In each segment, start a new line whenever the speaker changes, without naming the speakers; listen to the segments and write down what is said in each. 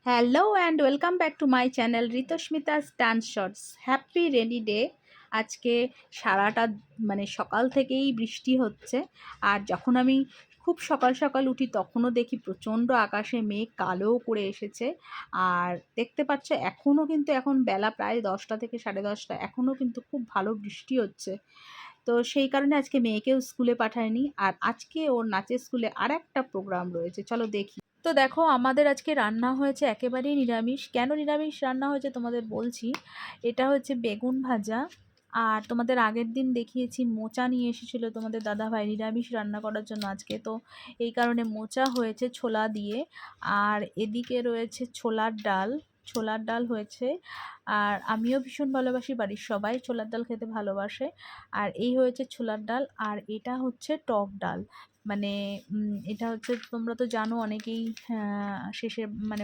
Hello and welcome back to my channel Ritasmita's dance shorts. Happy rainy day. আজকে সারাটা সকাল থেকেই বৃষ্টি হচ্ছে। আর যখন আমি খুব সকাল সকাল উঠি তখনও দেখি প্রচণ্ড আকাশে মেঘ কালো করে এসেছে। আর দেখতে পাচ্ছ এখনও কিন্তু এখন বেলা প্রায় 10টা থেকে 10:30, এখনও কিন্তু খুব ভালো বৃষ্টি হচ্ছে। তো সেই কারণে আজকে মেয়েকেও স্কুলে পাঠায়নি। আর আজকে ওর নাচের স্কুলে আর একটা প্রোগ্রাম রয়েছে, চলো দেখি। তো দেখো, আমাদের আজকে রান্না হয়েছে একেবারেই নিরামিষ। কেন নিরামিষ রান্না হয়েছে তোমাদের বলছি। এটা হচ্ছে বেগুন ভাজা। আর তোমাদের আগের দিন দেখিয়েছি মোচা নিয়ে এসেছিলো তোমাদের দাদাভাই নিরামিষ রান্না করার জন্য আজকে, তো এই কারণে মোচা হয়েছে ছোলা দিয়ে। আর এদিকে রয়েছে ছোলার ডাল। ছোলার ডাল হয়েছে। আর আমিও ভীষণ ভালোবাসি, বাড়ির সবাই ছোলার ডাল খেতে ভালোবাসে। আর এই হয়েছে ছোলার ডাল। আর এটা হচ্ছে টক ডাল। মানে এটা হচ্ছে, তোমরা তো জানো অনেকেই শেষে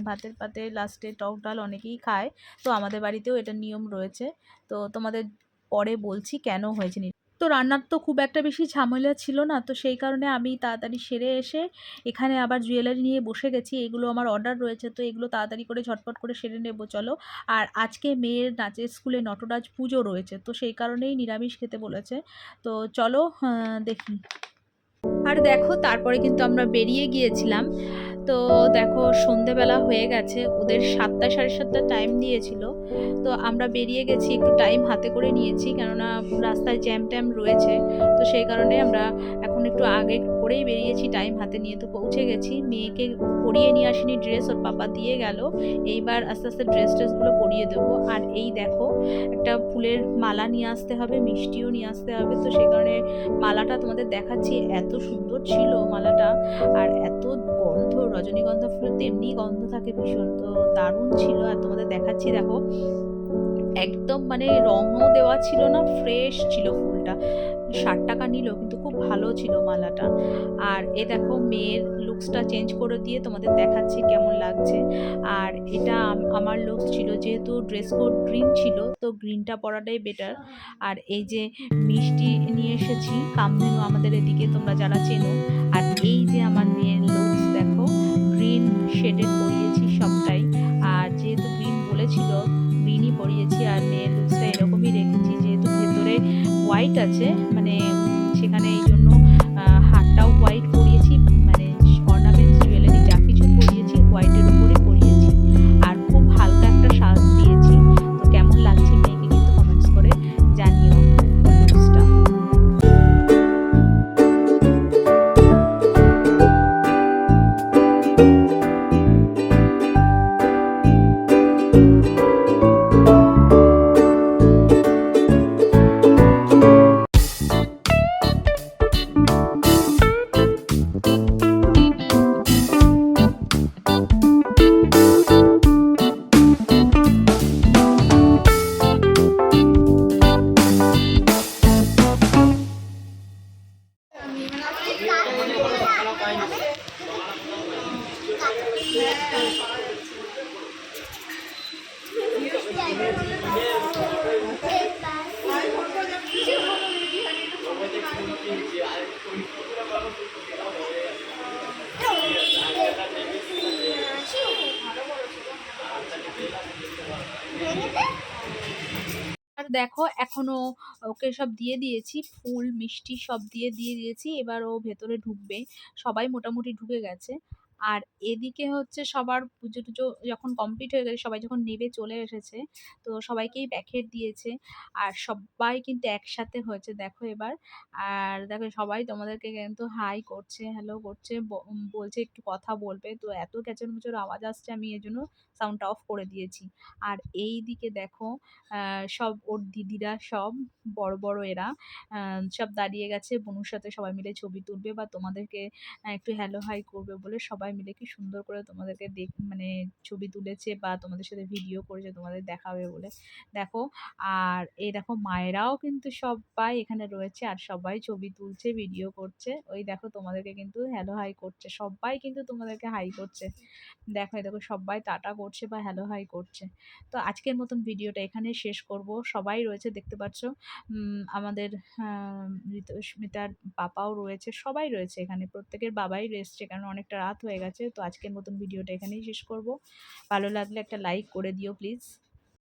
ভাতের পাতে লাস্টে টক ডাল অনেকেই খায়। তো আমাদের বাড়িতেও এটা নিয়ম রয়েছে। তো তোমাদের পরে বলছি কেন হয়েছে। তো রান্নার তো খুব একটা বেশি ঝামেলা ছিল না, তো সেই কারণে আমি তাড়াতাড়ি সেরে এসে এখানে আবার জুয়েলারি নিয়ে বসে গেছি। এগুলো আমার অর্ডার রয়েছে, তো এগুলো তাড়াতাড়ি করে ঝটপট করে সেরে নেবো চলো। আর আজকে মেয়ের নাচের স্কুলে নটরাজ পুজো রয়েছে, তো সেই কারণেই নিরামিষ খেতে বলেছে। তো চলো দেখি। আর দেখো, তারপরে কিন্তু আমরা বেরিয়ে গিয়েছিলাম। তো দেখো, সন্ধেবেলা হয়ে গেছে, ওদের 7টা 7:30 টাইম দিয়েছিল। তো আমরা বেরিয়ে গেছি, একটু টাইম হাতে করে নিয়েছি, কেননা রাস্তায় জ্যাম ট্যাম রয়েছে। তো সেই কারণে আমরা এখন একটু আগে করেই বেরিয়েছি, টাইম হাতে নিয়ে। তো পৌঁছে গেছি। মেয়েকে পরিয়ে নিয়ে আসিনি ড্রেস, ওর পাপা দিয়ে গেল। এইবার আস্তে আস্তে ড্রেসগুলো পরিয়ে দেবো। আর এই দেখো, একটা ফুলের মালা নিয়ে আসতে হবে, মিষ্টিও নিয়ে আসতে হবে। তো সেই কারণে মালাটা তোমাদের দেখাচ্ছি, এত সুন্দর ছিল মালাটা। আর এত গন্ধ, রজনীগন্ধা ফুলের তো এমনি গন্ধ থাকে ভীষণ, তো দারুণ ছিল। আর তোমাদের দেখাচ্ছি, দেখো একদম রঙও দেওয়া ছিল না, ফ্রেশ ছিল ফুলটা। 60 টাকা নিল, কিন্তু খুব ভালো ছিল মালাটা। আর এ দেখো, মেয়ের লুকসটা চেঞ্জ করে দিয়ে তোমাদের দেখাচ্ছি কেমন লাগছে। আর এটা আমার লুকস ছিল, যেহেতু ড্রেস কোড গ্রিন ছিল, তো গ্রিনটা পরাটাই বেটার। আর এই যে মিষ্টি নিয়ে এসেছি, কামধেনু আমাদের এদিকে, তোমরা যারা চেনো। আর এই যে আমার মেয়ের লুকস দেখো, গ্রিন শেডেড পরিয়েছি সবটাই। আর যেহেতু গ্রিন বলেছিল, গ্রিনই পরিয়েছি। আর মেয়ের লুকসটা এরকমই রেখেছি, যেহেতু ভেতরে হোয়াইট আছে, সেখানে এই জন্য হাতটাও হোয়াইট পরিয়েছি। অর্নামেন্টস জুয়েলারি যা কিছু পরিয়েছি হোয়াইটের উপরে পরিয়েছি। আর খুব হালকা একটা সাজ দিয়েছি। তো কেমন লাগছে মেয়েকে কিন্তু কমেন্টস করে জানিও লুকসটা। আর দেখো, এখনো ওকে সব দিয়ে দিয়েছি, ফুল মিষ্টি সব দিয়ে দিয়েছি। এবার ও ভেতরে ঢুকবে, সবাই মোটামুটি ঢুকে গেছে। আর এদিকে হচ্ছে সবার পুজো টুজো যখন কমপ্লিট হয়ে গেছে, সবাই যখন নেবে চলে এসেছে, তো সবাইকেই প্যাকেট দিয়েছে। আর সবাই কিন্তু একসাথে হয়েছে দেখো এবার। আর দেখো, সবাই তোমাদেরকে কিন্তু হাই করছে, হ্যালো করছে, বলছে একটু কথা বলবে। তো এত ক্যাচর মুচর আওয়াজ আসছে, আমি এই জন্য সাউন্ডটা অফ করে দিয়েছি। আর এই দিকে দেখো, সব ওর দিদিরা সব বড় বড় এরা সব দাঁড়িয়ে গেছে বনুর সাথে, সবাই মিলে ছবি তুলবে বা তোমাদেরকে একটু হ্যালো হাই করবে বলে সবাই মিলে কি সুন্দর করে তোমাদেরকে ছবি তুলেছে বা তোমাদের সাথে ভিডিও করেছে তোমাদের দেখাবে বলে। দেখো, আর এই দেখো মায়েরাও কিন্তু সবাই এখানে রয়েছে, আর সবাই ছবি তুলছে, ভিডিও করছে। ওই দেখো, তোমাদেরকে কিন্তু হ্যালো হাই করছে, সবাই কিন্তু তোমাদেরকে হাই করছে। দেখো, এই দেখো সবাই টাটা করছে বা হ্যালো হাই করছে। তো আজকের মতন ভিডিওটা এখানে শেষ করব। সবাই রয়েছে দেখতে পাচ্ছ, আমাদের ঋতুস্মিতার পাপাও রয়েছে, সবাই রয়েছে এখানে, প্রত্যেকের বাবাই এসছে, কারণ অনেকটা রাত হয়ে গেছে। তো আজকের মতন ভিডিওটা এখানেই শেষ করব। ভালো লাগলে একটা লাইক করে দিও প্লিজ।